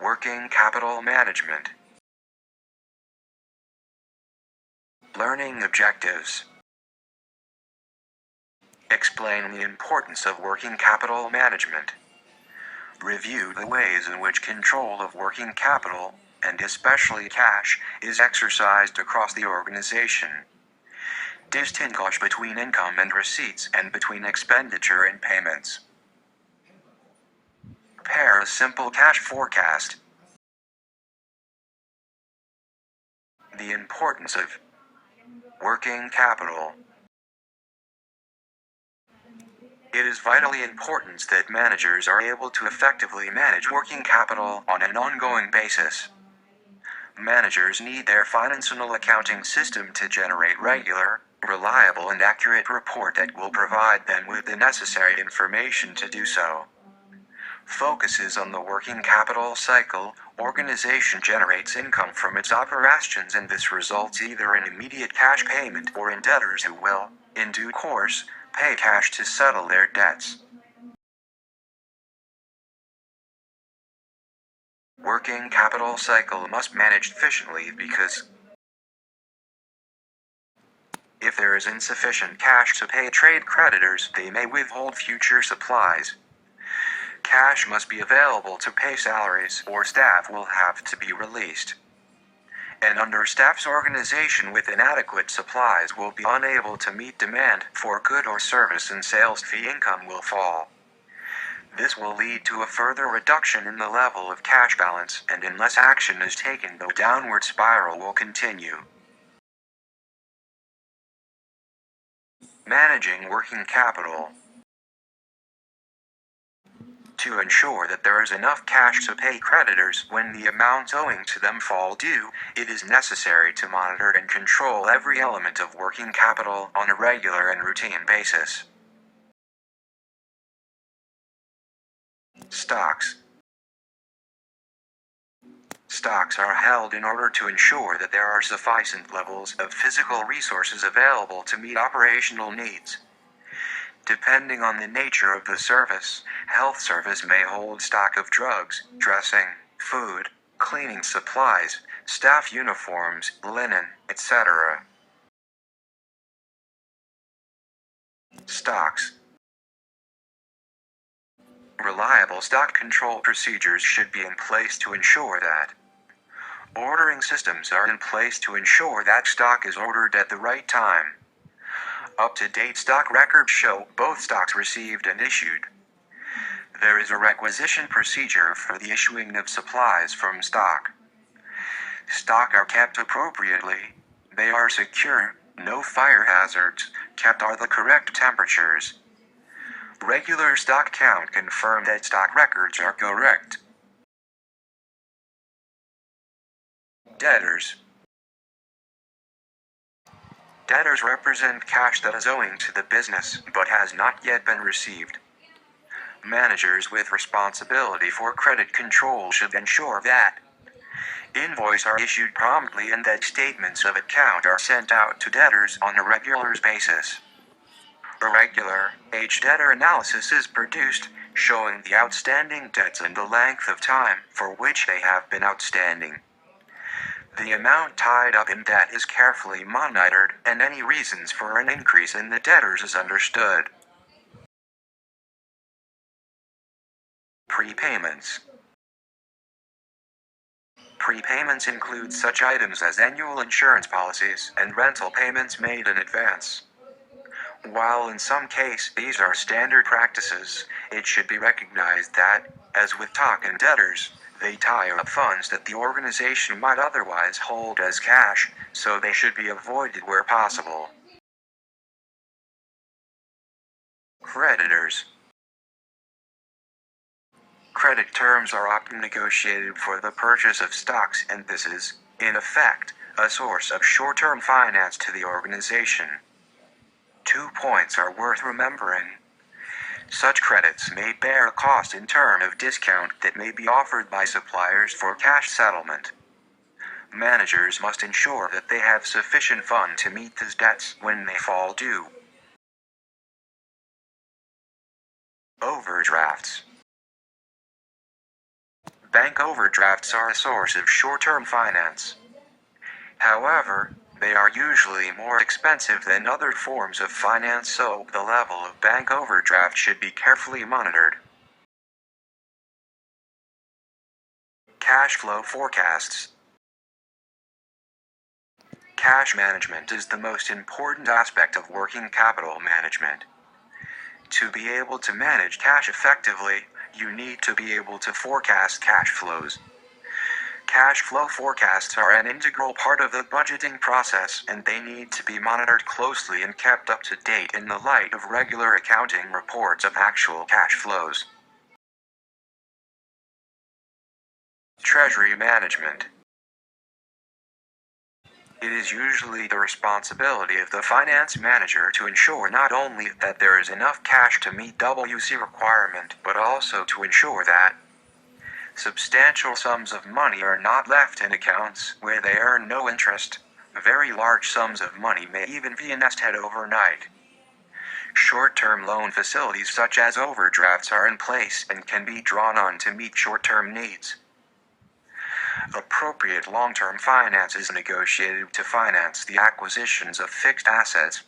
Working capital management. Learning objectives. Explain the importance of working capital management. Review the ways in which control of working capital, and especially cash, is exercised across the organization. Distinguish between income and receipts and between expenditure and payments. Prepare a simple cash forecast. The importance of working capital. It is vitally important that managers are able to effectively manage working capital on an ongoing basis. Managers need their financial accounting system to generate regular, reliable and accurate report that will provide them with the necessary information to do so. Focuses on the working capital cycle. Organization generates income from its operations, and this results either in immediate cash payment or in debtors who will, in due course, pay cash to settle their debts. Working capital cycle must be managed efficiently because if there is insufficient cash to pay trade creditors, they may withhold future supplies. Cash must be available to pay salaries, or staff will have to be released. An understaffed organization with inadequate supplies will be unable to meet demand for good or service, and sales fee income will fall. This will lead to a further reduction in the level of cash balance, and unless action is taken, the downward spiral will continue. Managing working capital. To ensure that there is enough cash to pay creditors when the amounts owing to them fall due, it is necessary to monitor and control every element of working capital on a regular and routine basis. Stocks. Stocks are held in order to ensure that there are sufficient levels of physical resources available to meet operational needs. Depending on the nature of the service, health service may hold stock of drugs, dressing, food, cleaning supplies, staff uniforms, linen, etc. Stocks. Reliable stock control procedures should be in place to ensure that ordering systems are in place to ensure that stock is ordered at the right time. Up-to-date stock records show both stocks received and issued. There is a requisition procedure for the issuing of supplies from stock. Stock are kept appropriately. They are secure, no fire hazards, kept are the correct temperatures. Regular stock count confirm that stock records are correct. Debtors. Debtors represent cash that is owing to the business but has not yet been received. Managers with responsibility for credit control should ensure that invoices are issued promptly and that statements of account are sent out to debtors on a regular basis. A regular, aged debtor analysis is produced, showing the outstanding debts and the length of time for which they have been outstanding. The amount tied up in debt is carefully monitored, and any reasons for an increase in the debtors is understood. Prepayments. Prepayments include such items as annual insurance policies and rental payments made in advance. While in some cases these are standard practices, it should be recognized that, as with stock and debtors, they tie up funds that the organization might otherwise hold as cash, so they should be avoided where possible. Creditors. Credit terms are often negotiated for the purchase of stocks, and this is, in effect, a source of short-term finance to the organization. 2 points are worth remembering. Such credits may bear a cost in terms of discount that may be offered by suppliers for cash settlement. Managers must ensure that they have sufficient funds to meet these debts when they fall due. Overdrafts. Bank overdrafts are a source of short-term finance. However, they are usually more expensive than other forms of finance, so the level of bank overdraft should be carefully monitored. Cash flow forecasts. Cash management is the most important aspect of working capital management. To be able to manage cash effectively, you need to be able to forecast cash flows. Cash flow forecasts are an integral part of the budgeting process, and they need to be monitored closely and kept up to date in the light of regular accounting reports of actual cash flows. Treasury management. It is usually the responsibility of the finance manager to ensure not only that there is enough cash to meet WC requirement, but also to ensure that substantial sums of money are not left in accounts where they earn no interest. Very large sums of money may even be invested overnight. Short-term loan facilities such as overdrafts are in place and can be drawn on to meet short-term needs. Appropriate long-term finance is negotiated to finance the acquisitions of fixed assets,